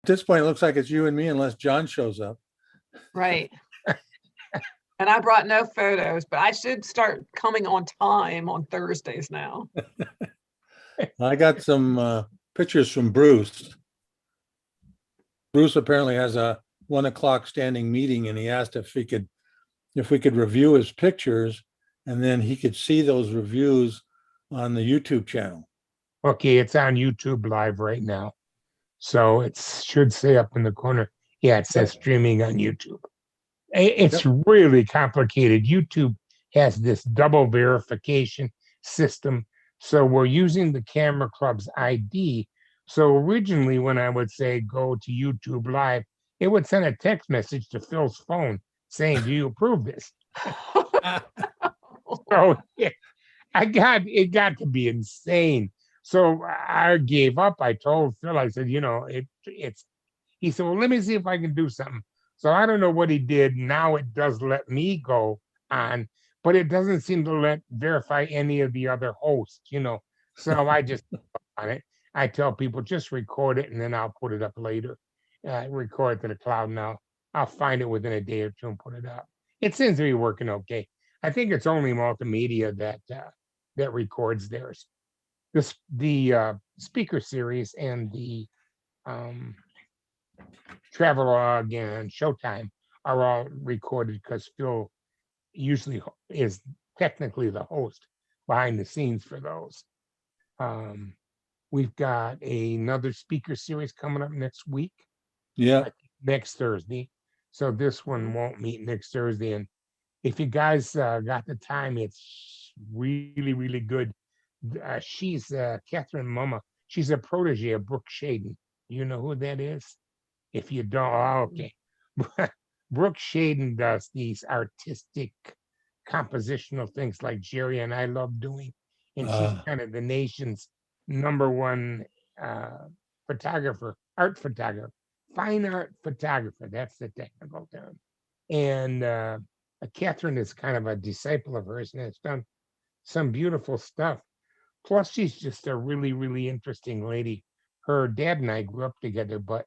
this point, it looks like it's you and me unless John shows up. Right. And I brought no photos, but I should start coming on time on Thursdays now. I got some pictures from Bruce. Bruce apparently has a 1 o'clock standing meeting, and he asked if we could review his pictures, and then he could see those reviews on the YouTube channel. Okay, it's on YouTube Live right now. So it should say up in the corner. Yeah, it says streaming on YouTube. It's really complicated. YouTube has this double verification system. So we're using the Camera Club's ID. So originally when I would say go to YouTube Live, it would send a text message to Phil's phone saying, do you approve this? So it got to be insane. So I gave up. I told Phil, I said, he said, well, let me see if I can do something. So I don't know what he did. Now it does let me go on, but it doesn't seem to verify any of the other hosts, So I just on it. I tell people just record it and then I'll put it up later. Record it to the cloud now. I'll find it within a day or two and put it up. It seems to be working okay. I think it's only multimedia that records theirs. The speaker series and the Travelogue and Showtime are all recorded because Phil usually is technically the host behind the scenes for those. We've got another speaker series coming up next week. Yeah. Next Thursday. So this one won't meet next Thursday. And if you guys got the time, it's really, really good. She's Catherine Mumma. She's a protege of Brooke Shaden. You know who that is? If you don't, okay. Brooke Shaden does these artistic compositional things like Jerry and I love doing. And she's kind of the nation's #1 photographer, fine art photographer. That's the technical term. And Catherine is kind of a disciple of hers and has done some beautiful stuff. Plus, she's just a really, really interesting lady. Her dad and I grew up together, but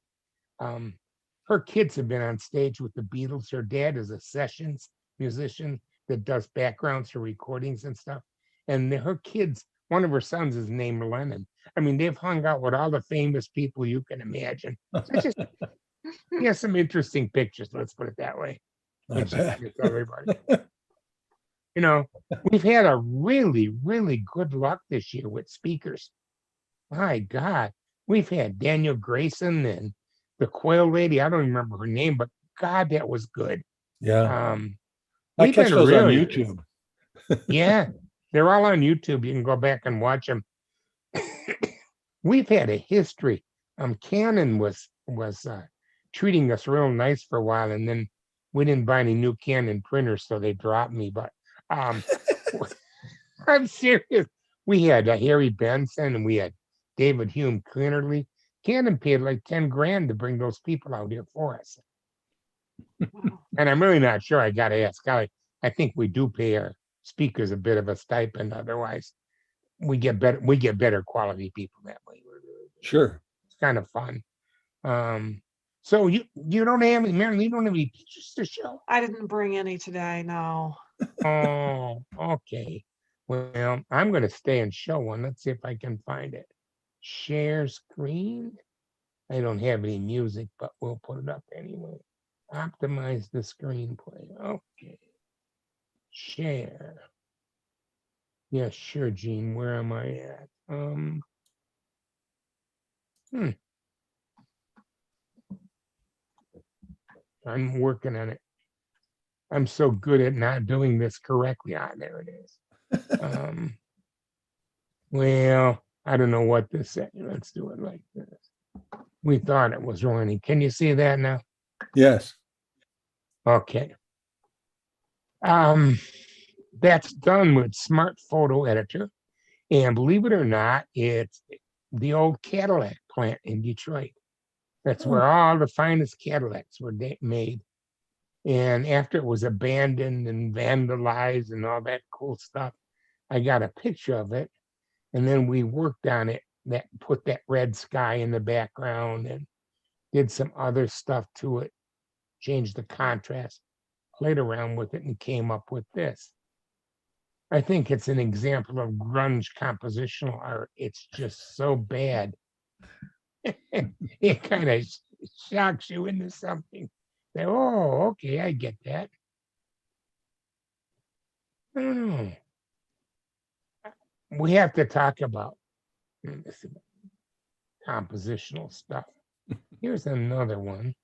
her kids have been on stage with the Beatles. Her dad is a sessions musician that does backgrounds for recordings and stuff. And her kids, one of her sons is named Lennon. I mean, they've hung out with all the famous people you can imagine. So just, some interesting pictures, let's put it that way. I bet. Everybody. We've had a really, really good luck this year with speakers. My God, we've had Daniel Grayson and the Quail Lady. I don't remember her name, but God, that was good. Yeah. I catch those on YouTube. Yeah, they're all on YouTube. You can go back and watch them. We've had a history. Canon was treating us real nice for a while, and then we didn't buy any new Canon printers, so they dropped me. But I'm serious. We had Harry Benson and we had David Hume Cleanerly. Canon paid like 10 grand to bring those people out here for us. Wow. And I'm really not sure. I got to ask Golly. I think we do pay our speakers a bit of a stipend. Otherwise, we get better quality people that way. Sure. It's kind of fun. So you don't have any, Marilyn, you don't have any pictures to show? I didn't bring any today, no. Oh, okay. Well, I'm going to stay and show one. Let's see if I can find it. Share screen. I don't have any music, but we'll put it up anyway. Optimize the screenplay. Okay. Share. Yeah, sure, Gene. Where am I at? I'm working on it. I'm so good at not doing this correctly. There it is. Well, I don't know what this is. Let's do it like this. We thought it was running. Can you see that now? Yes. Okay. That's done with Smart Photo Editor. And believe it or not, it's the old Cadillac plant in Detroit. That's where all the finest Cadillacs were made. And after it was abandoned and vandalized and all that cool stuff, I got a picture of it. And then we worked on it, put that red sky in the background and did some other stuff to it, changed the contrast, played around with it, and came up with this. I think it's an example of grunge compositional art. It's just so bad. It kind of shocks you into something. Say, oh, okay, I get that. I don't know. We have to talk about this compositional stuff. Here's another one.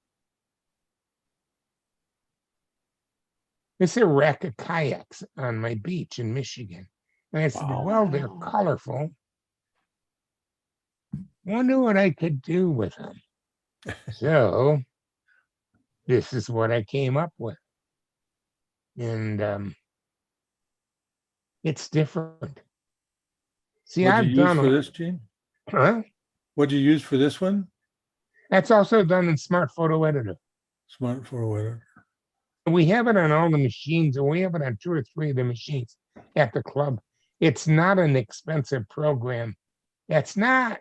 It's a rack of kayaks on my beach in Michigan. And I said, Wow. well, they're Wow. colorful. Wonder what I could do with them. So this is what I came up with. And it's different. See, What'd I've you use done for this, Gene? Huh? What'd you use for this one? That's also done in Smart Photo Editor. Smart forward. We have it on all the machines, and we have it on 2 or 3 of the machines at the club. It's not an expensive program. It's not,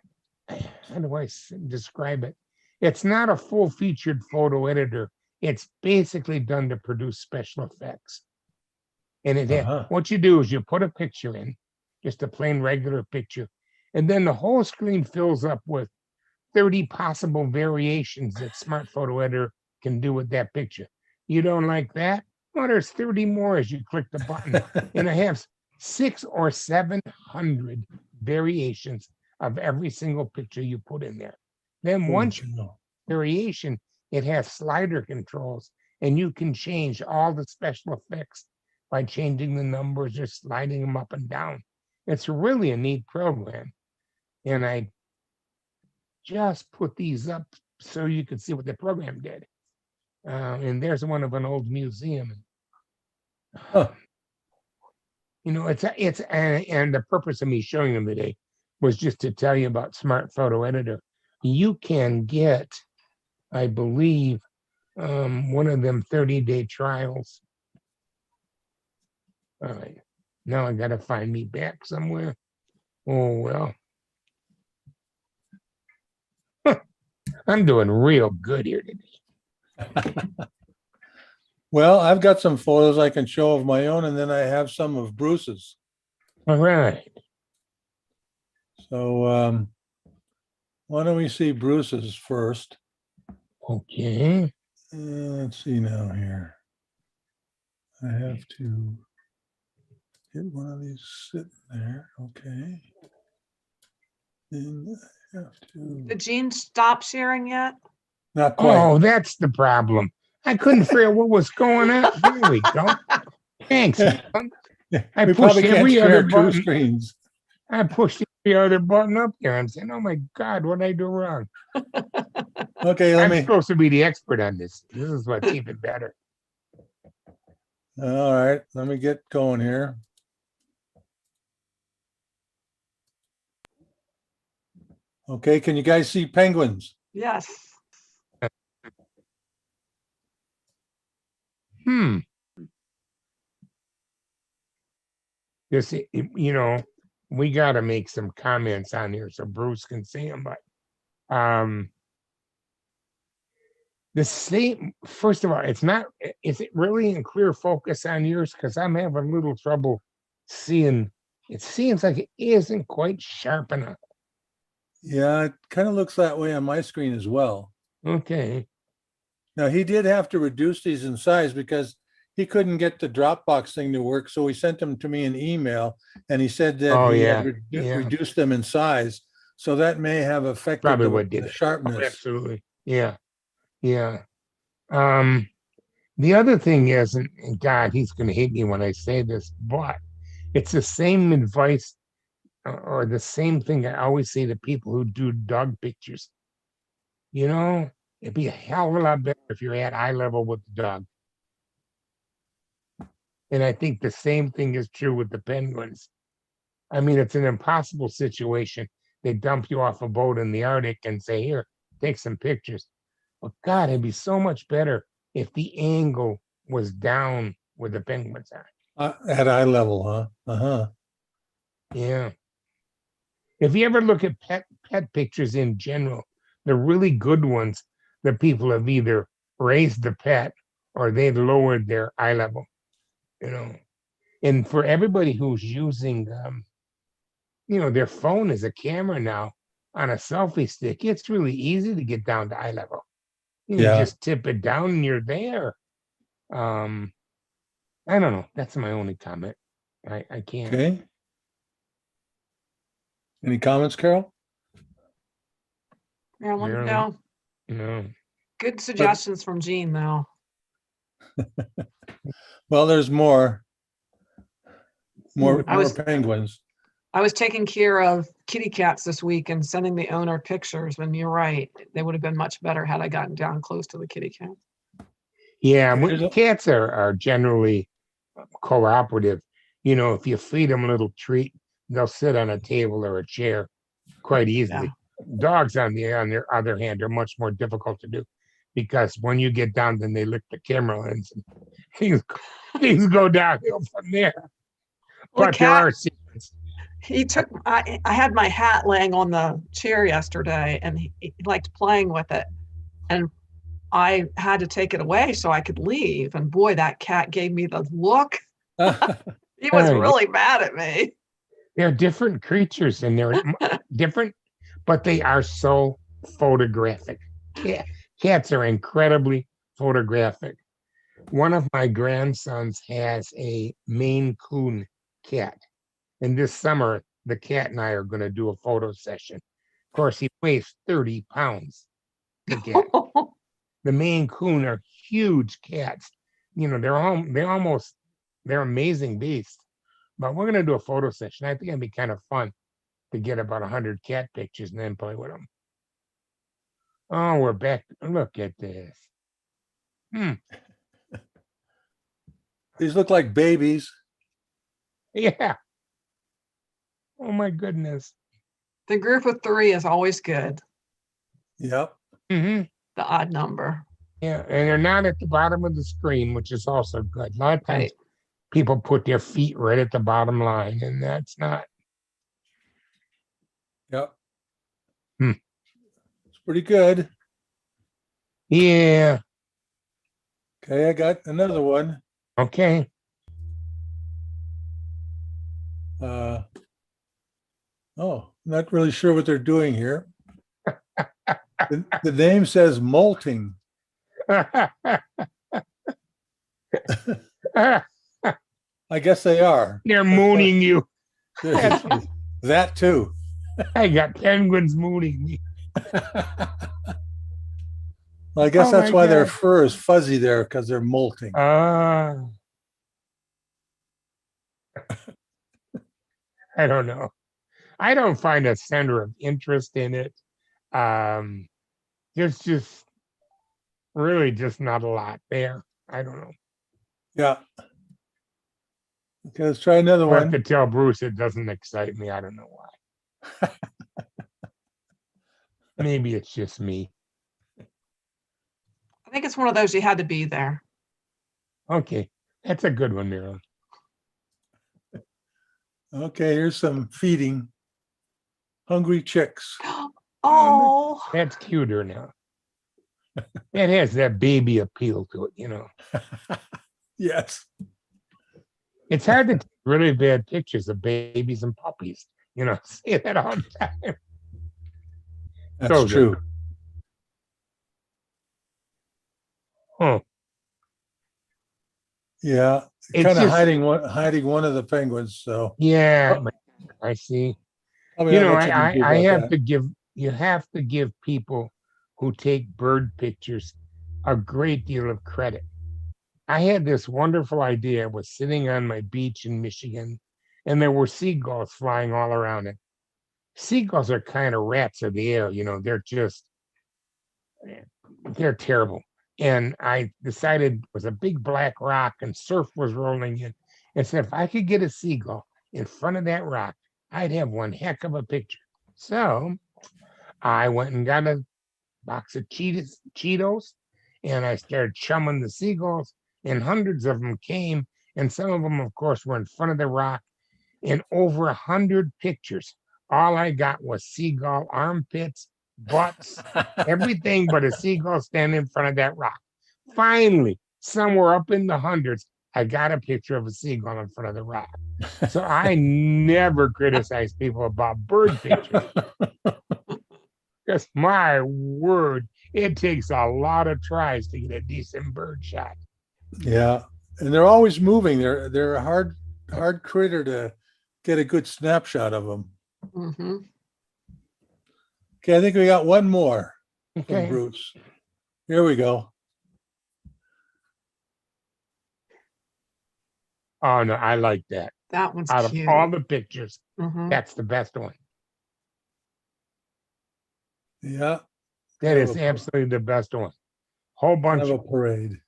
how do I describe it? It's not a full-featured photo editor. It's basically done to produce special effects. And what you do is you put a picture in, just a plain regular picture, and then the whole screen fills up with 30 possible variations that Smart Photo Editor can do with that picture. You don't like that? Well, there's 30 more as you click the button. And I have 600 or 700 variations of every single picture you put in there. Then once you variation, it has slider controls, and you can change all the special effects by changing the numbers or sliding them up and down. It's really a neat program. And I just put these up so you could see what the program did. And there's one of an old museum. Huh. You know, and the purpose of me showing them today was just to tell you about Smart Photo Editor. You can get, I believe, one of them 30-day trials. All right, now I gotta find me back somewhere. Oh well. I'm doing real good here today. Well, I've got some photos I can show of my own, and then I have some of Bruce's. All right. So why don't we see Bruce's first? Okay. Let's see now here. I have to get one of these sitting there. Okay. And I have to. Did Gene stop sharing yet? Not quite. Oh, that's the problem. I couldn't figure out what was going on. There we go. Thanks. I We pushed probably can't every other share two button. screens. I pushed every other button up there. I'm saying, oh my God, what did I do wrong? Okay, let I'm me. supposed to be the expert on this. This is what's even better. All right, let me get going here. Okay, can you guys see penguins? Yes. This, you know, we got to make some comments on here so Bruce can see them. But the same, first of all, it's not, is it really in clear focus on yours? Because I'm having a little trouble seeing. It seems like it isn't quite sharp enough. Yeah, it kind of looks that way on my screen as well. Okay. Now, he did have to reduce these in size because he couldn't get the Dropbox thing to work. So he sent them to me in email, and he said that Oh, he yeah, had yeah. reduced them in size. So that may have affected Probably the what did it. Oh, sharpness. absolutely. Yeah. Yeah. The other thing is, and God, he's going to hate me when I say this, but it's the same advice or the same thing I always say to people who do dog pictures. You know, it'd be a hell of a lot better if you're at eye level with the dog. And I think the same thing is true with the penguins. I mean, it's an impossible situation. They dump you off a boat in the Arctic and say, here, take some pictures. But God, it'd be so much better if the angle was down where the penguins are. At eye level, huh? Uh-huh. Yeah. If you ever look at pet pictures in general, the really good ones the people have either raised the pet or they've lowered their eye level, you know. And for everybody who's using, their phone as a camera now on a selfie stick, it's really easy to get down to eye level. You Yeah. just tip it down and you're there. I don't know. That's my only comment. I can't. Okay. Any comments, Carol? Marilyn, Marilyn? no, No. good suggestions from Jean though. Well, there's more I was- penguins. I was taking care of kitty cats this week and sending the owner pictures, and you're right, they would have been much better had I gotten down close to the kitty cat. Yeah, There's a- cats are generally cooperative. If you feed them a little treat, they'll sit on a table or a chair quite easily. Dogs, on their other hand, are much more difficult to do because when you get down, then they lick the camera lens and things go downhill from there. Well, But there are secrets. I had my hat laying on the chair yesterday and he liked playing with it. And I had to take it away so I could leave. And boy, that cat gave me the look. He was Hey. really mad at me. They're different creatures and they're different, but they are so photographic. Cats are incredibly photographic. One of my grandsons has a Maine Coon cat. And this summer, the cat and I are going to do a photo session. Of course, he weighs 30 pounds. The cat. The Maine Coon are huge cats. They're amazing beasts. But we're going to do a photo session. I think it'd be kind of fun to get about 100 cat pictures and then play with them. Oh, we're back. Look at this. These look like babies. Yeah. Oh my goodness. The group of three is always good, Yep. Mm-hmm. the odd number. Yeah, and they're not at the bottom of the screen, which is also good. A lot of times Right. people put their feet right at the bottom line, and that's not. Yep. Hmm. It's pretty good. Yeah. Okay, I got another one. Okay. Not really sure what they're doing here. The name says molting. I guess they are. They're mooning you. That too. I got penguins mooning me. Well, I guess Oh that's my why their God. fur is fuzzy there, because they're molting. I don't know. I don't find a center of interest in it. There's just really just not a lot there. I don't know. Yeah. Okay, let's try another I have one. to tell Bruce it doesn't excite me. I don't know why. Maybe it's just me. I think it's one of those you had to be there. Okay, that's a good one, Marilyn. Okay, here's some feeding. Hungry chicks. Oh, That's cuter now. It has that baby appeal to it, you know. Yes. It's hard to take really bad pictures of babies and puppies. You know, say that all the time. That's So true. good. Huh. Yeah. It's Kind of just- hiding one of the penguins. So Yeah, I see. probably You not know, much you can do I about have that. to give, you have to give people who take bird pictures a great deal of credit. I had this wonderful idea. I was sitting on my beach in Michigan, and there were seagulls flying all around it. Seagulls are kind of rats of the air, you know, they're terrible. And I decided it was a big black rock and surf was rolling in. And said, if I could get a seagull in front of that rock, I'd have one heck of a picture. So I went and got a box of Cheetos and I started chumming the seagulls, and hundreds of them came. And some of them, of course, were in front of the rock, and over 100 pictures. All I got was seagull armpits, butts, everything but a seagull standing in front of that rock. Finally, somewhere up in the hundreds, I got a picture of a seagull in front of the rock. So I never criticize people about bird pictures. Because my word, it takes a lot of tries to get a decent bird shot. Yeah, and they're always moving. They're a hard critter to get a good snapshot of them. Mm-hmm. Okay, I think we got one more from Okay. Bruce. Here we go. Oh no, I like that. That one's Out of cute. all the pictures, Mhm. that's the best one. Yeah, That Have is a- absolutely the best one. Whole bunch. have a parade.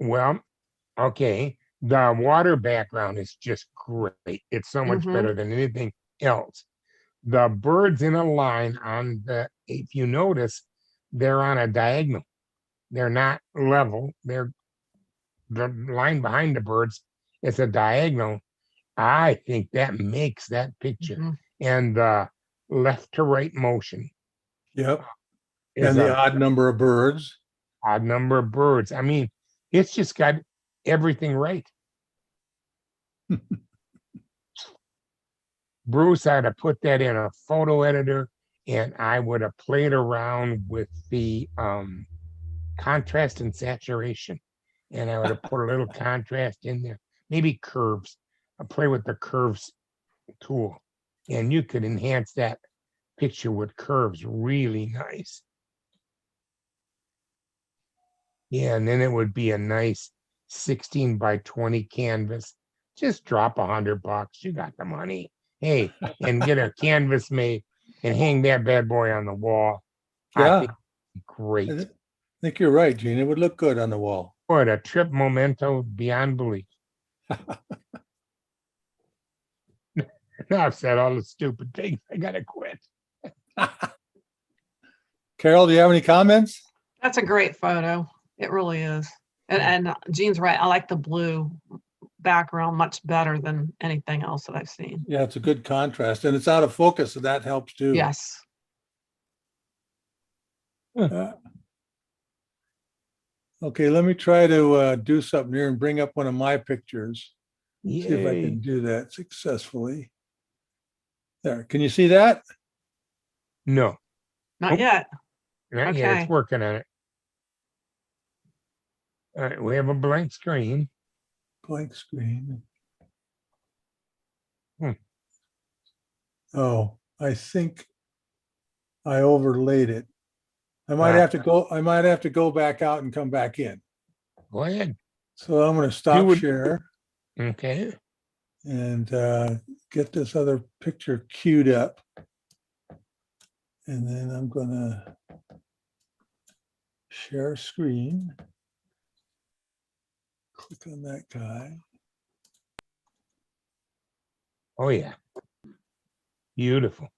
Well, okay. The water background is just great. It's so much Mhm. better than anything else. The birds in a line on the, if you notice, they're on a diagonal. They're not level. They're the line behind the birds is a diagonal. I think that makes that picture. Mhm. And the left to right motion Yep, is and the a odd number of birds. odd number of birds. I mean, it's just got everything right. Bruce had to put that in a photo editor, and I would have played around with the contrast and saturation, and I would have put a little contrast in there, maybe curves. I play with the curves tool, and you could enhance that picture with curves really nice. Yeah, and then it would be a nice 16 by 20 canvas. Just drop $100. You got the money. Hey, and get a canvas made and hang that bad boy on the wall. I Yeah, think great. I think you're right, Gene. It would look good on the wall. What a trip memento beyond belief. Now I've said all the stupid things. I gotta quit. Carol, do you have any comments? That's a great photo. It really is. And Jean's right. I like the blue background much better than anything else that I've seen. Yeah, it's a good contrast, and it's out of focus, so that helps too. Yes. Okay, let me try to do something here and bring up one of my pictures. See if I Yay. can do that successfully. There, can you see that? No, Not Nope. yet. not yet. Okay. It's working on it. All right, we have a blank screen. Blank screen. Hmm. Oh, I think I overlaid it. I might Ah. have to go back out and come back in. Go ahead. So I'm going to stop would- share Okay. and get this other picture queued up. And then I'm going to share screen. Click on that guy. Oh yeah. Beautiful.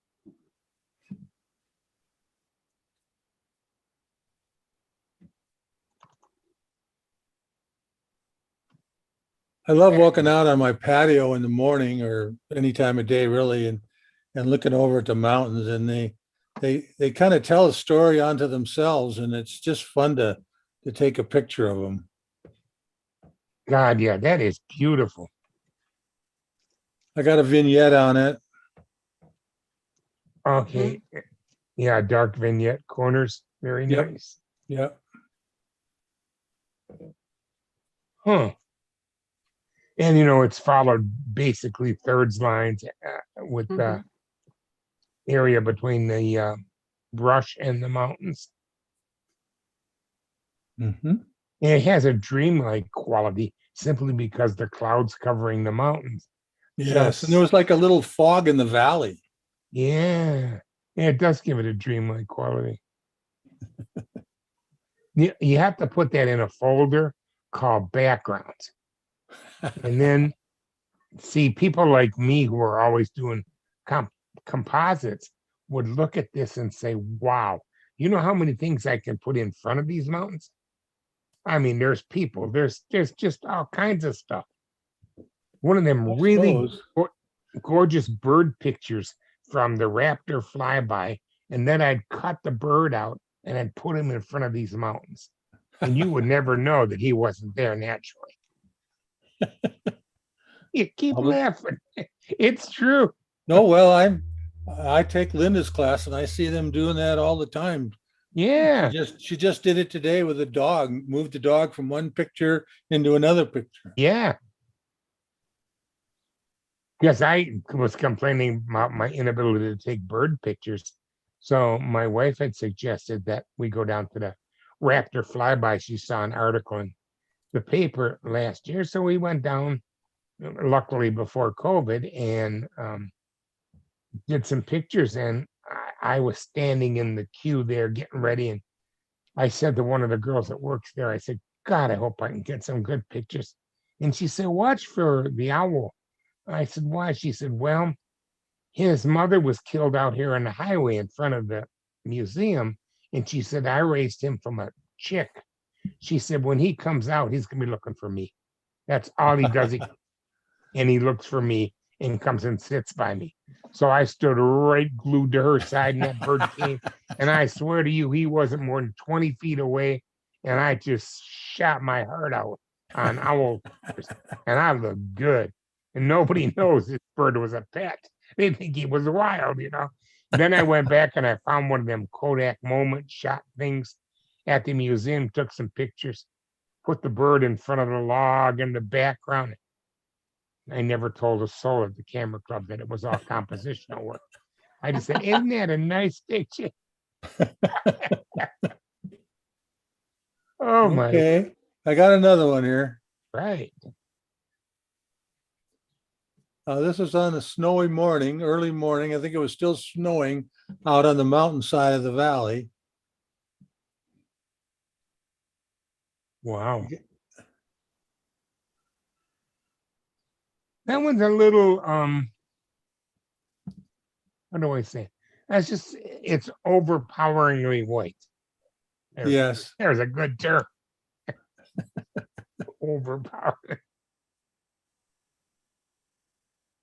I love walking out on my patio in the morning or any time of day really and looking over at the mountains, and they kind of tell a story onto themselves, and it's just fun to take a picture of them. God, yeah, that is beautiful. I got a vignette on it. Okay. Yeah, dark vignette corners. Very Yep. nice. Yeah. Huh. And you know, it's followed basically thirds lines with the Mhm. area between the brush and the mountains. Mm-hmm. And it has a dreamlike quality simply because the clouds covering the mountains. Yes. And there was like a little fog in the valley. Yeah. Yeah, it does give it a dreamlike quality. You have to put that in a folder called backgrounds. And then see, people like me who are always doing composites would look at this and say, wow, you know how many things I can put in front of these mountains? I mean, there's people, there's just all kinds of stuff. One of them I really suppose. gorgeous bird pictures from the raptor flyby and then I'd cut the bird out and I'd put him in front of these mountains. And you would never know that he wasn't there naturally. You keep I'll be- laughing. It's true. No, well, I take Linda's class and I see them doing that all the time. Yeah. She just did it today with a dog, moved the dog from one picture into another picture. Yeah. Because I was complaining about my inability to take bird pictures. So my wife had suggested that we go down to the raptor flyby. She saw an article in the paper last year. So we went down, luckily before COVID, and did some pictures. And I was standing in the queue there getting ready. And I said to one of the girls that works there, I said, God, I hope I can get some good pictures. And she said, watch for the owl. I said, why? She said, well, his mother was killed out here on the highway in front of the museum. And she said, I raised him from a chick. She said, when he comes out, he's going to be looking for me. That's all he does. And he looks for me and comes and sits by me. So I stood right glued to her side, and that bird came. And I swear to you, he wasn't more than 20 feet away. And I just shot my heart out on owl. And I looked good. And nobody knows this bird was a pet. They think he was wild, you know. Then I went back and I found one of them Kodak moment shot things at the museum, took some pictures, put the bird in front of the log in the background. I never told a soul at the camera club that it was all compositional work. I just said, isn't that a nice picture? Oh my, Okay, I got another one here. right. This is on a snowy morning, early morning. I think it was still snowing out on the mountainside of the valley. Wow. That one's a little, what do I say? That's just, it's overpoweringly white. Yes. There's a good term. Overpowering.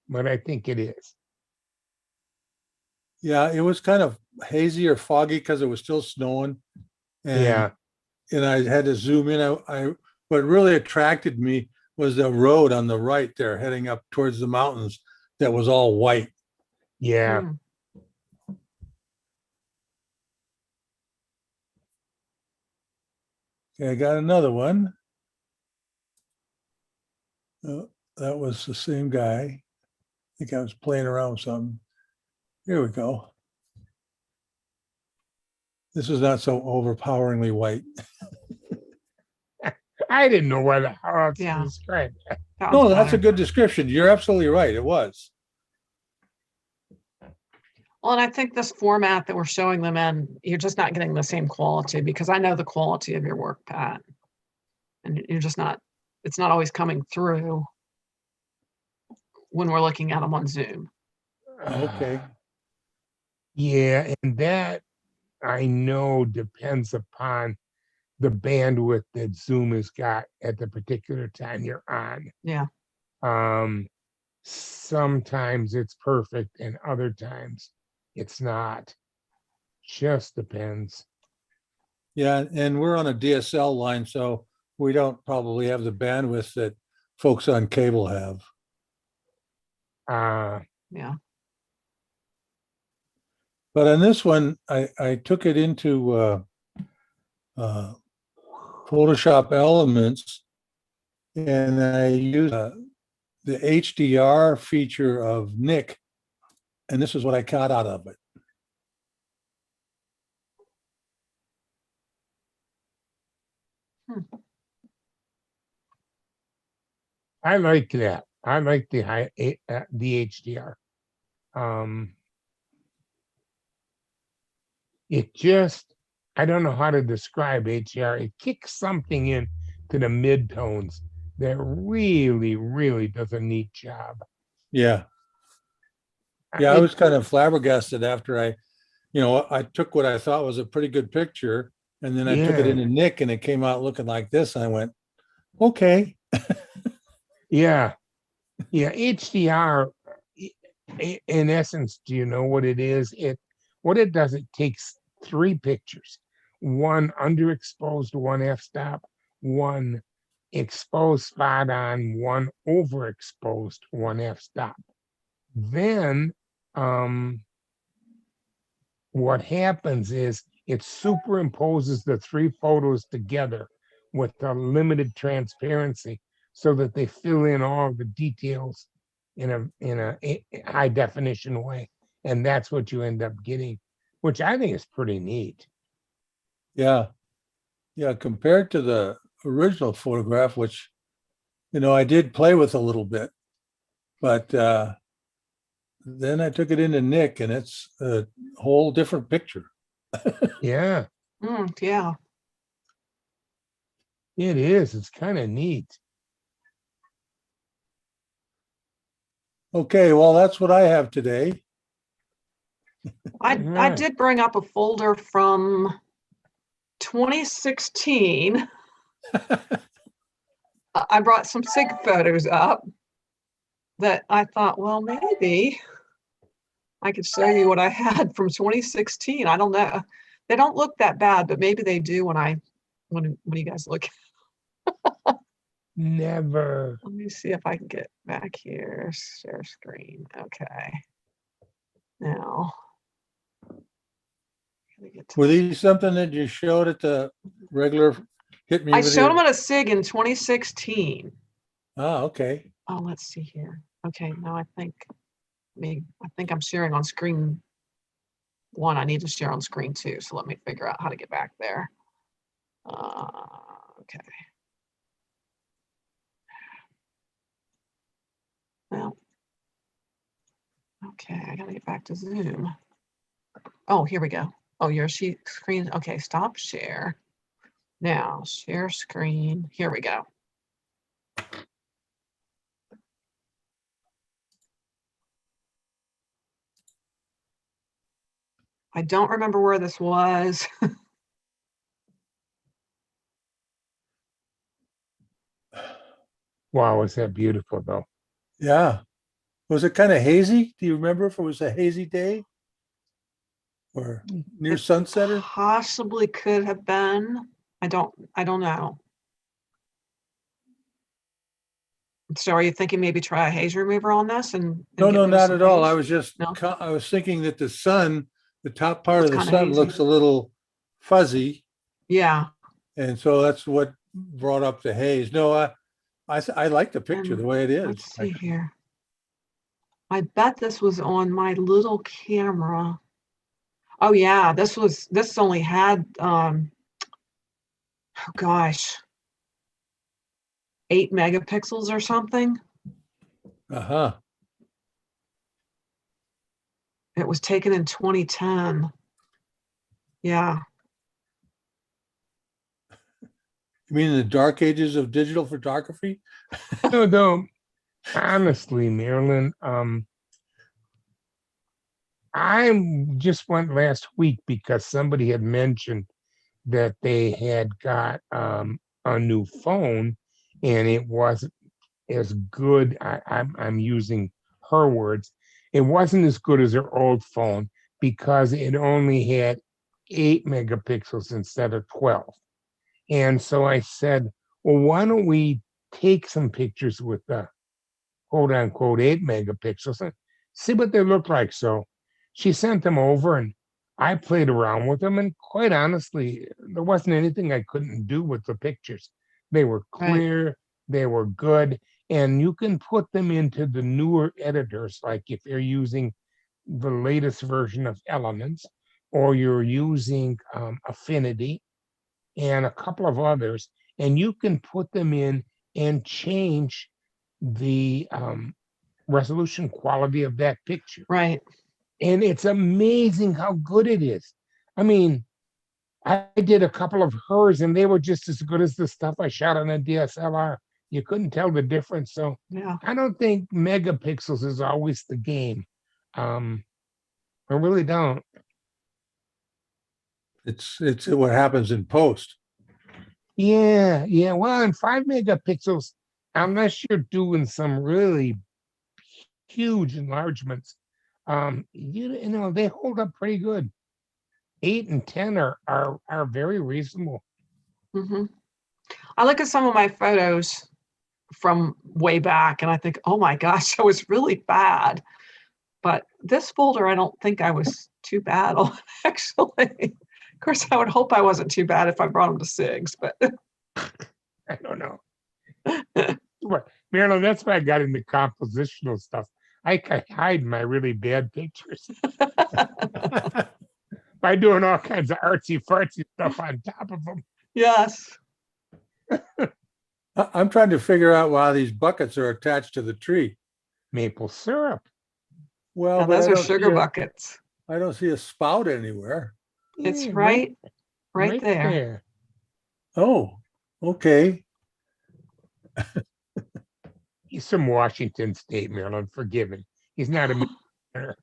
But I think it is. Yeah, it was kind of hazy or foggy because it was still snowing. Yeah. And I had to zoom in. What really attracted me was the road on the right there heading up towards the mountains that was all white. Yeah. Hmm. Okay, I got another one. That was the same guy. I think I was playing around with something. Here we go. This is not so overpoweringly white. I didn't know how else Yeah. to describe that. That No, one's that's a better. good description. You're absolutely right. It was. Well, and I think this format that we're showing them in, you're just not getting the same quality because I know the quality of your work, Pat. And you're just not, it's not always coming through when we're looking at them on Zoom. Okay. Yeah, and that I know depends upon the bandwidth that Zoom has got at the particular time you're on. Yeah. Sometimes it's perfect and other times it's not. Just depends. Yeah, and we're on a DSL line, so we don't probably have the bandwidth that folks on cable have. Yeah. But on this one, I took it into Photoshop Elements, and I used the HDR feature of Nick, and this is what I got out of it. I like that. I like the the HDR. It just, I don't know how to describe HDR. It kicks something in to the mid-tones that really, really does a neat job. Yeah. Yeah, I was kind of flabbergasted after I took what I thought was a pretty good picture, and then I took it Yeah. into Nick, and it came out looking like this. And I went, okay. Yeah. Yeah. HDR, in essence, do you know what it is? what it does, it takes 3 pictures, one underexposed, one f-stop, one exposed spot on, one overexposed, one f-stop. Then what happens is it superimposes the 3 photos together with a limited transparency so that they fill in all the details in a high definition way. And that's what you end up getting, which I think is pretty neat. Yeah. Yeah. Compared to the original photograph, which, I did play with a little bit, but then I took it into Nick and it's a whole different picture. Yeah, Yeah. it is. It's kind of neat. Okay. Well, that's what I have today. I Right. did bring up a folder from 2016. I brought some SIG photos up that I thought, well, maybe I could show you what I had from 2016. I don't know. They don't look that bad, but maybe they do when you guys look. Never. Let me see if I can get back here. Share screen. Okay. Now. Gotta get to Were this. these something that you showed at the regular Hit Me I video? showed them on a SIG in 2016. Ah, okay. Oh, let's see here. Okay, now I think I'm sharing on screen 1. I need to share on screen 2. So let me figure out how to get back there. Okay. Well, okay, I gotta get back to Zoom. Oh, here we go. Oh, your screen. Okay, stop share. Now, share screen. Here we go. I don't remember where this was. Wow, is that beautiful though? Yeah. Was it kind of hazy? Do you remember if it was a hazy day or near It sunset? Or? possibly could have been. I don't know. So are you thinking maybe try a haze remover on this and No, get no, rid of not some at all. haze? I was just, No? I was thinking that the top part Looks of the kinda sun hazy. looks a little fuzzy. Yeah. And so that's what brought up the haze. No, I like the picture And the way it is. let's see here. I bet this was on my little camera. Oh yeah, this only had oh gosh, 8 megapixels or something. Uh-huh. It was taken in 2010. Yeah. You mean in the dark ages of digital photography? No, honestly, Marilyn, I just went last week because somebody had mentioned that they had got a new phone and it wasn't as good. I'm using her words. It wasn't as good as her old phone because it only had 8 megapixels instead of 12. And so I said, well, why don't we take some pictures with the quote unquote 8 megapixels and see what they look like. So she sent them over and I played around with them. And quite honestly, there wasn't anything I couldn't do with the pictures. They were Right. clear, they were good, and you can put them into the newer editors, like if you're using the latest version of Elements or you're using Affinity and a couple of others, and you can put them in and change the resolution quality of that picture. Right. And it's amazing how good it is. I mean, I did a couple of hers and they were just as good as the stuff I shot on a DSLR. You couldn't tell the difference. So Yeah. I don't think megapixels is always the game. I really don't. It's what happens in post. Yeah. Well, in 5 megapixels, unless you're doing some really huge enlargements, You know, they hold up pretty good. 8 and 10 are very reasonable. Hmm. I look at some of my photos from way back and I think, oh my gosh, I was really bad. But this folder, I don't think I was too bad on, actually. Of course, I would hope I wasn't too bad if I brought them to SIGs, but I don't know. But Marilyn, that's why I got into compositional stuff. I can hide my really bad pictures by doing all kinds of artsy fartsy stuff on top of them. yes. I'm trying to figure out why these buckets are attached to the tree. Maple syrup. Well, Now, but those I are don't see sugar a, buckets. I don't see a spout anywhere. It's Yeah, right there. Oh, okay. He's from Washington State, Maryland. Forgive him. He's not a millionaire.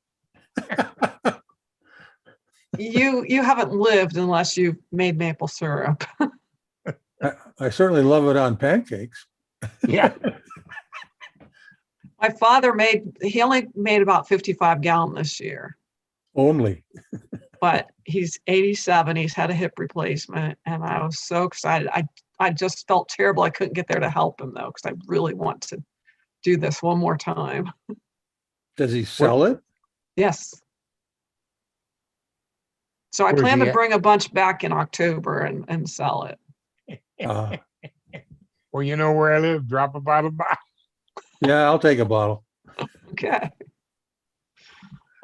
You haven't lived unless you've made maple syrup. I certainly love it on pancakes. Yeah. My father he only made about 55 gallon this year, Only. but he's 87. He's had a hip replacement, and I was so excited. I just felt terrible. I couldn't get there to help him though, because I really want to do this one more time. Does he sell it? Yes. So I Where's plan he to at? bring a bunch back in October and sell it. Uh, Well, you know where I live. Drop a bottle by. yeah, I'll take a bottle. Okay.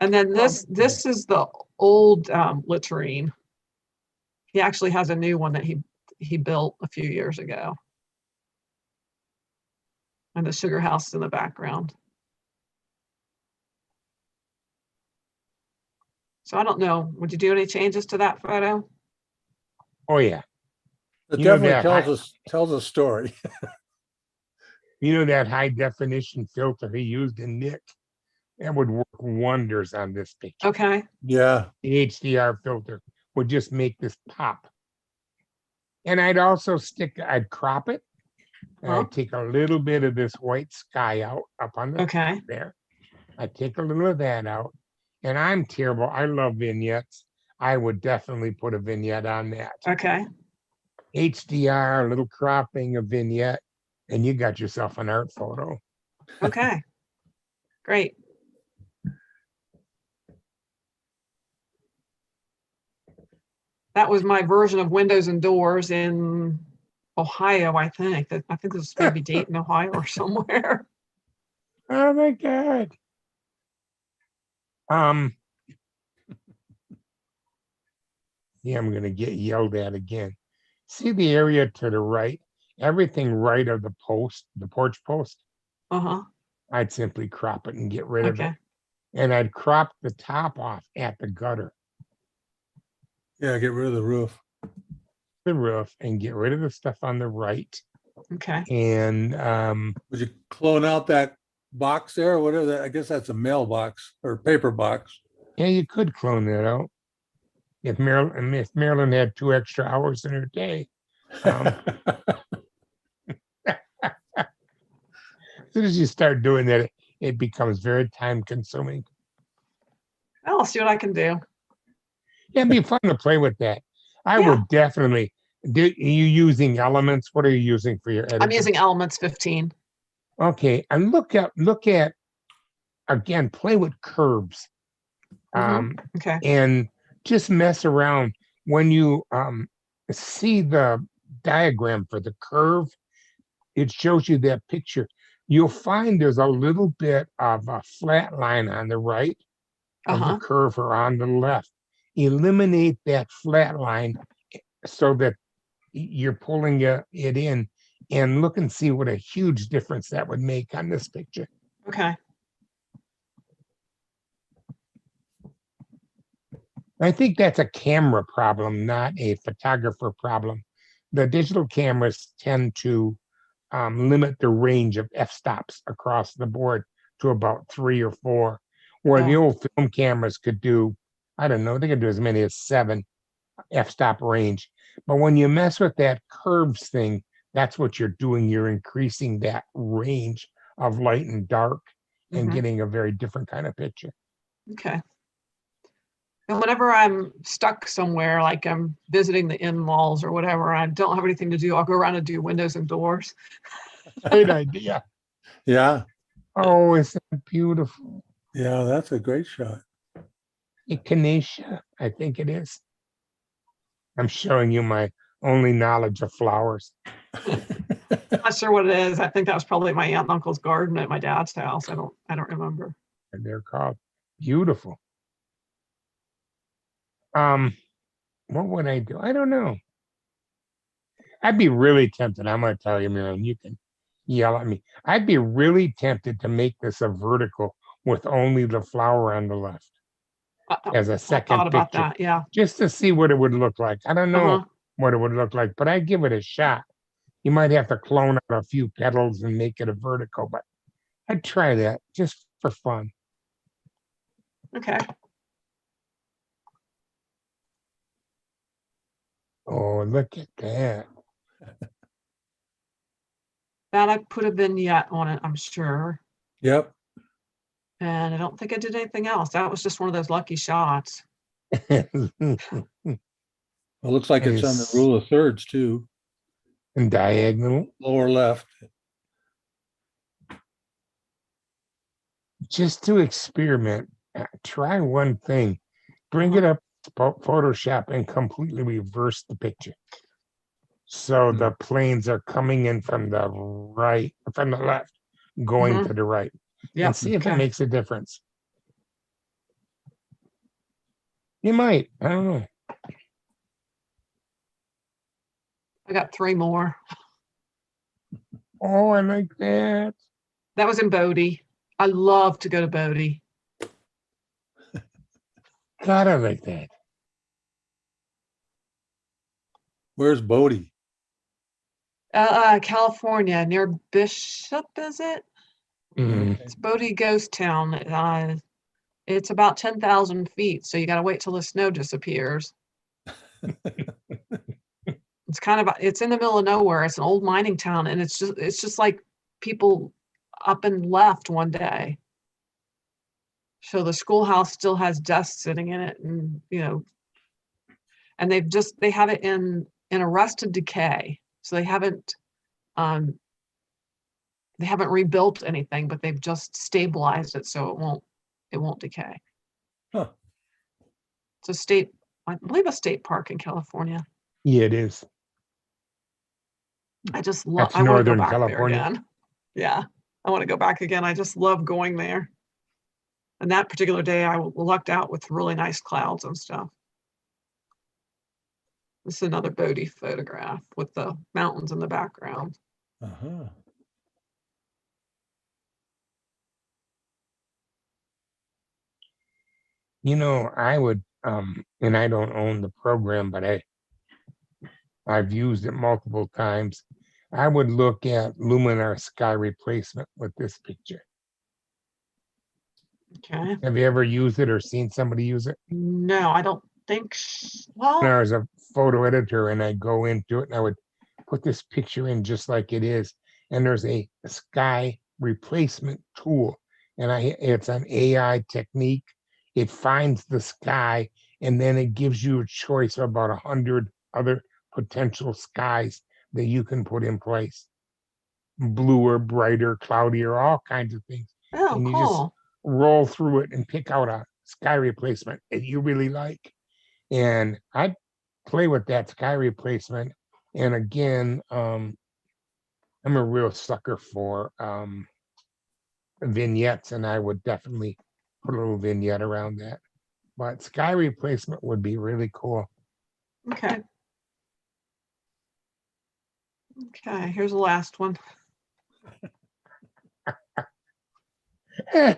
And then this is the old latrine. He actually has a new one that he built a few years ago. And the sugar house is in the background. So I don't know. Would you do any changes to that photo? Oh yeah. It You know definitely that tells a story. You know that high definition filter he used in Nick? That would work wonders on this picture. Okay. Yeah. The HDR filter would just make this pop. And I'd crop it. And Huh? I'd take a little bit of this white sky out up on the Okay. top there. I'd take a little of that out. And I'm terrible. I love vignettes. I would definitely put a vignette on that. Okay. HDR, a little cropping, a vignette, and you got yourself an art photo. Okay. Great. That was my version of windows and doors in Ohio, I think. I think this is maybe Dayton, Ohio or somewhere. Oh my God. Yeah, I'm gonna get yelled at again. See the area to the right? Everything right of the post, the porch post, Uh-huh. I'd simply crop it and get rid of Okay. it. And I'd crop the top off at the gutter, Yeah, get rid of the roof. the roof, and get rid of the stuff on the right. Okay. And Would you clone out that box there or whatever that? I guess that's a mailbox or paper box. yeah, you could clone that out. If Marilyn had 2 extra hours in her day. As soon as you start doing that, it becomes very time consuming. Well, I'll see what I can do. Yeah, it'd be fun to play with that. I Yeah. will definitely. Are you using Elements? What are you using for your editing? I'm using Elements 15. Okay, and look at again, play with curves. Okay. And just mess around when you see the diagram for the curve. It shows you that picture. You'll find there's a little bit of a flat line on the right of the curve or on the left. Eliminate that flat line so that you're pulling it in, and look and see what a huge difference that would make on this picture. Okay. I think that's a camera problem, not a photographer problem. The digital cameras tend to limit the range of f-stops across the board to about 3 or 4, where the old film cameras could do, I don't know, they could do as many as 7 f-stop range. But when you mess with that curves thing, that's what you're doing. You're increasing that range of light and dark and getting a very different kind of picture. Okay. And whenever I'm stuck somewhere, like I'm visiting the in-laws or whatever, I don't have anything to do, I'll go around and do windows and doors. Great idea. Yeah, Oh, it's beautiful. yeah, that's a great shot. Echinacea, I think it is. I'm showing you my only knowledge of flowers. Not sure what it is. I think that was probably my aunt and uncle's garden at my dad's house. I don't remember. And they're called beautiful. What would I do? I don't know. I'd be really tempted. I'm gonna tell you, Miriam, you can yell at me. I'd be really tempted to make this a vertical with only the flower on the left as a I second thought about picture, that. Yeah. just to see what it would look like. I don't know Uh-huh. what it would look like, but I'd give it a shot. You might have to clone out a few petals and make it a vertical, but I'd try that just for fun. Okay. Oh, look at that. That I put a vignette on it, I'm sure. Yep. And I don't think I did anything else. That was just one of those lucky shots. Well, looks like it's on the Nice. rule of thirds too, And diagonal. lower left. Just to experiment, try one thing. Bring it up to Photoshop and completely reverse the picture. So the planes are coming in from the right, from the left, going to the right. Yeah. And see if it Okay. makes a difference. You might. I don't know. I got 3 more. Oh, I like that. That was in Bodie. I love to go to Bodie. God, I like that. Where's Bodie? California, near Bishop, is it? Mm. It's Bodie Ghost Town. It's about 10,000 feet, so you got to wait till the snow disappears. It's in the middle of nowhere. It's an old mining town, and it's just like people up and left one day. So the schoolhouse still has desks sitting in it, and and they have it in arrested decay. So they haven't rebuilt anything, but they've just stabilized it so it won't decay. Huh. It's I believe a state park in California. Yeah, it is. I just love, That's I want to go Northern back California. there again. Yeah, I want to go back again. I just love going there. And that particular day, I lucked out with really nice clouds and stuff. This is another Bodie photograph with the mountains in the background. Uh-huh. I would, and I don't own the program, but I've used it multiple times. I would look at Luminar sky replacement with this picture. Okay. Have you ever used it or seen somebody use it? No, I don't think. Well, When I was a photo editor and I go into it and I would put this picture in just like it is. And there's a sky replacement tool. And it's an AI technique. It finds the sky and then it gives you a choice of about 100 other potential skies that you can put in place. Bluer, brighter, cloudier, all kinds of things. oh, And you just cool. roll through it and pick out a sky replacement that you really like. And I play with that sky replacement. And again, I'm a real sucker for vignettes, and I would definitely put a little vignette around that. But sky replacement would be really cool. Okay. Okay, here's the last one. I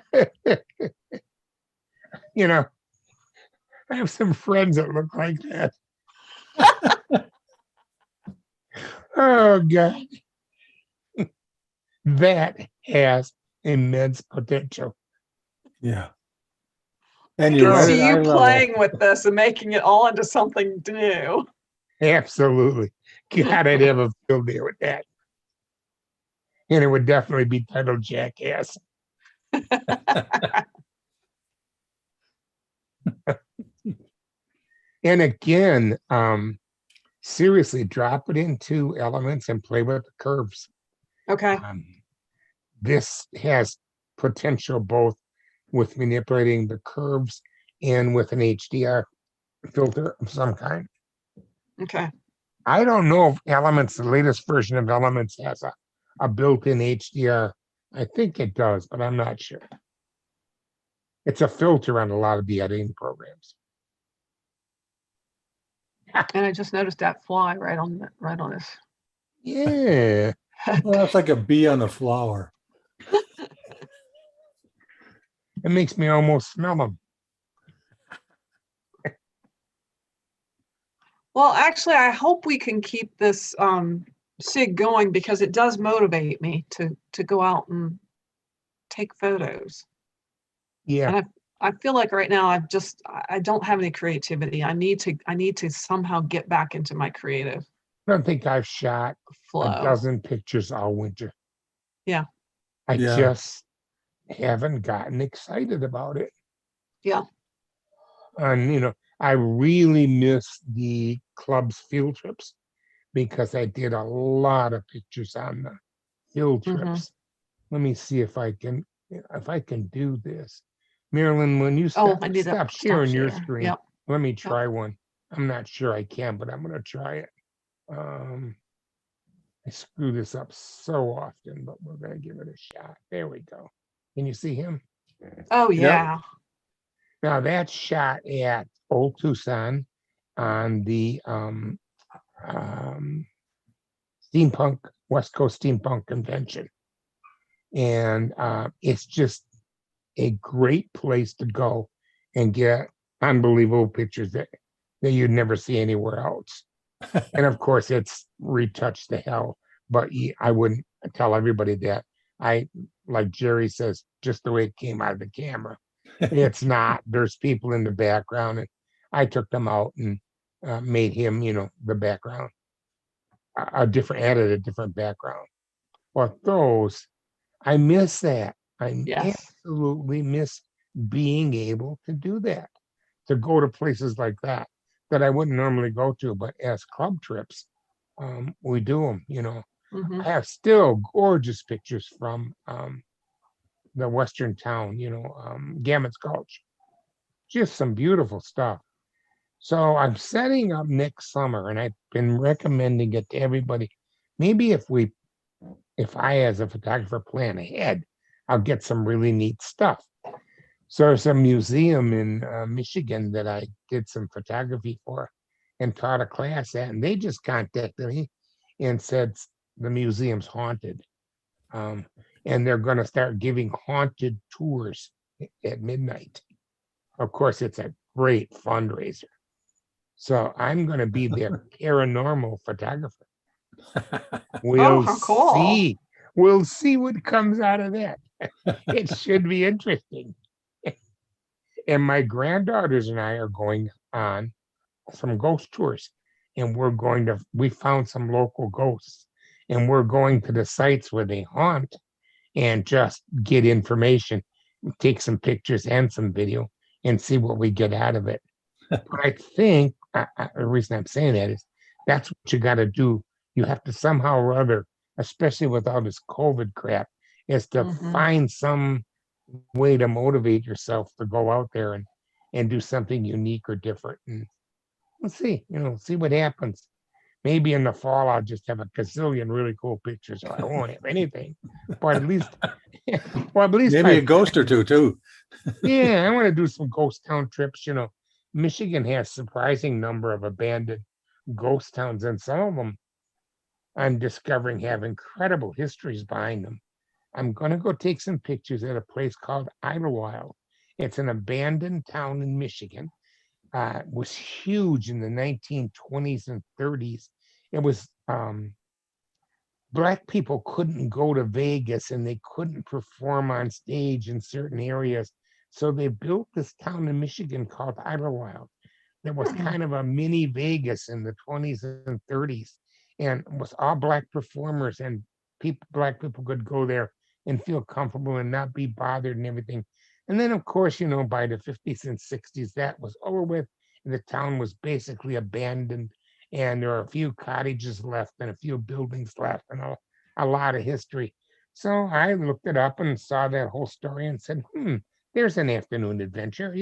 have some friends that look like that. Oh, God. That has immense potential. Yeah. I And can you're right see at eye you level. playing with this and making it all into something new. Absolutely. God, I'd have a field day with that. And it would definitely be titled Jackass. And again, seriously, drop it into Elements and play with the curves. Okay. This has potential both with manipulating the curves and with an HDR filter of some kind. Okay. I don't know if Elements, the latest version of Elements, has a built-in HDR. I think it does, but I'm not sure. It's a filter on a lot of the editing programs. And I just noticed that fly right on this. Yeah. Well, that's like a bee on a flower. It makes me almost smell them. Well, actually, I hope we can keep this SIG going because it does motivate me to go out and take photos. Yeah. And I feel like right now I don't have any creativity. I need to somehow get back into my creative I don't think I've shot a flow. dozen pictures all winter. Yeah. I Yeah. just haven't gotten excited about it. Yeah. And I really miss the club's field trips because I did a lot of pictures on the field Mhm. trips. Let me see if I can do this. Marilyn, when you Oh, stop, I need to stop stop sharing your share. screen, Yep. let me try one. I'm not sure I can, but I'm gonna try it. I screw this up so often, but we're gonna give it a shot. There we go. Can you see him? Oh yeah. Now that's shot at Old Tucson on the steampunk West Coast Steampunk Convention, and it's just a great place to go and get unbelievable pictures that you'd never see anywhere else. And of course, it's retouched to hell, but I wouldn't tell everybody that. Like Jerry says, just the way it came out of the camera. It's not. There's people in the background, and I took them out and made him, the background, added a different background. But those, I miss that. I Yes. absolutely miss being able to do that, to go to places like that I wouldn't normally go to, but as club trips, we do them. Mhm. I have still gorgeous pictures from the western town, Gammott's Gulch. Just some beautiful stuff. So I'm setting up next summer, and I've been recommending it to everybody. Maybe if I, as a photographer, plan ahead, I'll get some really neat stuff. So there's a museum in Michigan that I did some photography for and taught a class at, and they just contacted me and said the museum's haunted. And they're going to start giving haunted tours at midnight. Of course, it's a great fundraiser. So I'm going to be their paranormal photographer. Oh, how cool. See. We'll see what comes out of that. It should be interesting. And my granddaughters and I are going on some ghost tours, and we found some local ghosts, and we're going to the sites where they haunt and just get information, take some pictures and some video, and see what we get out of it. But I think the reason I'm saying that is that's what you got to do. You have to somehow or other, especially with all this COVID crap, is to Mhm. find some way to motivate yourself to go out there and do something unique or different. And let's see, see what happens. Maybe in the fall I'll just have a gazillion really cool pictures, or I won't have anything. But at least, well, at least Maybe a ghost or two too. yeah, I want to do some ghost town trips. Michigan has surprising number of abandoned ghost towns, and some of them I'm discovering have incredible histories behind them. I'm gonna go take some pictures at a place called Idlewild. It's an abandoned town in Michigan. It was huge in the 1920s and 30s. It was Black people couldn't go to Vegas and they couldn't perform on stage in certain areas. So they built this town in Michigan called Idlewild. That was kind of a mini Vegas in the 20s and 30s, and it was all Black performers, and Black people could go there and feel comfortable and not be bothered and everything. And then, of course, by the 50s and 60s, that was over with, The town was basically abandoned, and there are a few cottages left and a few buildings left, and a lot of history. So I looked it up and saw that whole story and said, there's an afternoon adventure,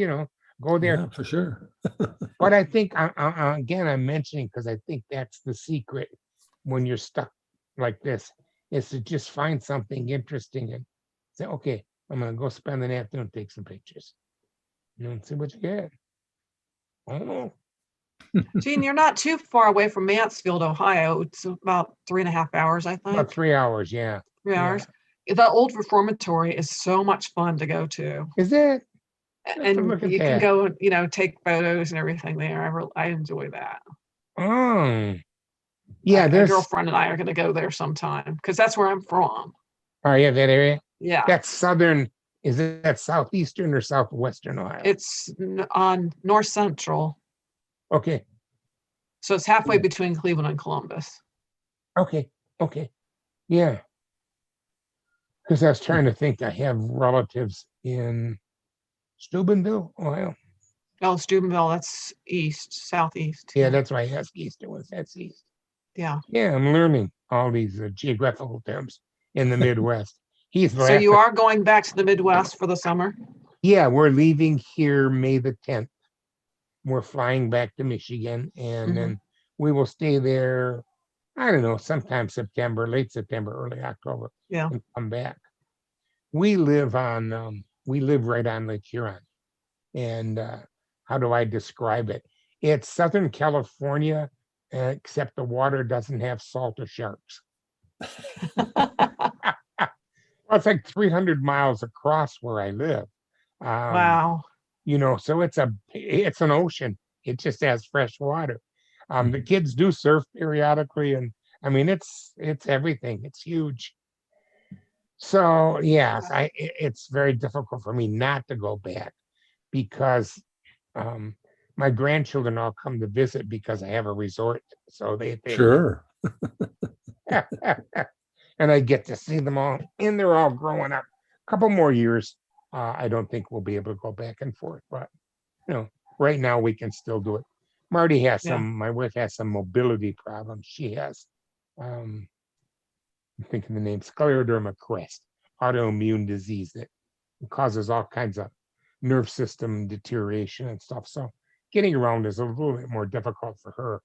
go there. Yeah, for sure. But I think, again, I'm mentioning because I think that's the secret when you're stuck like this, is to just find something interesting and say, okay, I'm going to go spend an afternoon, take some pictures, and see what you get. I don't know. Gene, you're not too far away from Mansfield, Ohio. It's about 3.5 hours, I About think. 3 hours, yeah. 3 hours. The old reformatory is so much fun to go to. Is it? And Look at you can that. go, take photos and everything there. I enjoy that. Oh, yeah. My There's, girlfriend and I are going to go there sometime because that's where I'm from. oh yeah, that area. Yeah, That's southern. Is it that southeastern or southwestern Ohio? it's on North Central, Okay, so it's halfway Yeah. between Cleveland and Columbus. okay, yeah. Because I was trying to think, I have relatives in Steubenville, Ohio. Oh, Steubenville, that's southeast. Yeah, that's why I asked eastern was that's east. Yeah. Yeah, I'm learning all these geographical terms in the Midwest. He's So you laughing. are going back to the Midwest for the summer? Yeah, we're leaving here May the 10th. We're flying back to Michigan, and then we will stay there, I don't know, sometime September, late September, early October, Yeah. and come back. We live right on Lake Huron. And how do I describe it? It's Southern California, except the water doesn't have salt or sharks. Well, it's like 300 miles across where I live. Wow. So it's an ocean. It just has fresh water. The kids do surf periodically, and I mean it's everything. It's huge. So yes, it's very difficult for me not to go back because my grandchildren all come to visit because I have a resort. So they Sure. and I get to see them all, and they're all growing up. A couple more years, I don't think we'll be able to go back and forth, but right now we can still do it. Marty has my wife has some mobility problems. She has, I'm thinking the name, scleroderma crest, autoimmune disease that causes all kinds of nerve system deterioration and stuff. So getting around is a little bit more difficult for her.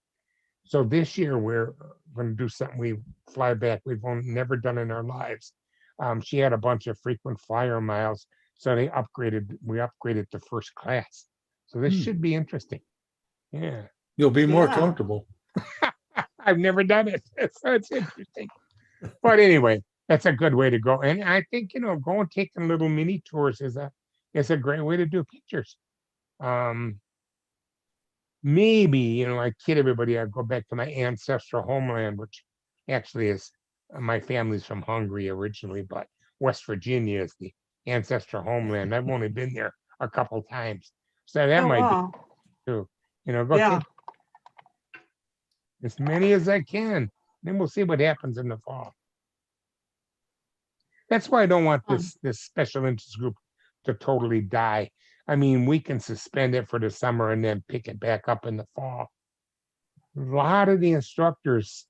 So this year we're going to do something. We fly back. We've never done in our lives. She had a bunch of frequent flyer miles, so we upgraded to first class. So this should be interesting. Yeah. You'll be more Yeah. comfortable. I've never done it, so it's interesting. But anyway, that's a good way to go. And I think, going taking little mini tours is a great way to do pictures. Maybe, I kid everybody, I'd go back to my ancestral homeland, which actually is my family's from Hungary originally, but West Virginia is the ancestral homeland. I've only been there a couple times. So that might wow. be too. Go take as many as I can. Then we'll see what happens in the fall. That's why I don't want this special interest group to totally die. I mean, we can suspend it for the summer and then pick it back up in the fall. A lot of the instructors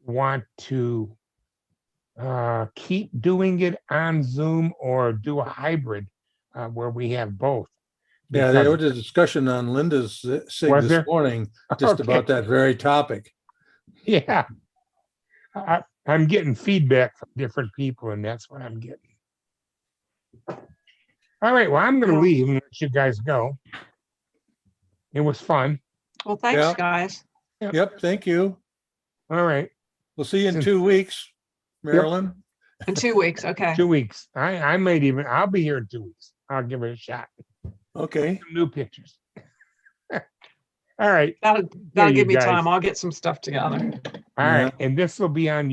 want to keep doing it on Zoom or do a hybrid where we have both. Yeah, there was a discussion on Linda's SIG Was there? this morning just Okay. about that very topic. Yeah. I'm getting feedback from different people, and that's what I'm getting. All right, well, I'm going to leave and let you guys go. It was fun. Well, thanks, Yeah. guys. Yep, thank you. All right, We'll see you in 2 weeks, Marilyn. In 2 weeks. Okay. 2 weeks. I'll be here in 2 weeks. I'll give it a shot. Okay. Some new pictures. All right. That'll you give me guys. time. I'll get some stuff together. All right. And this will be on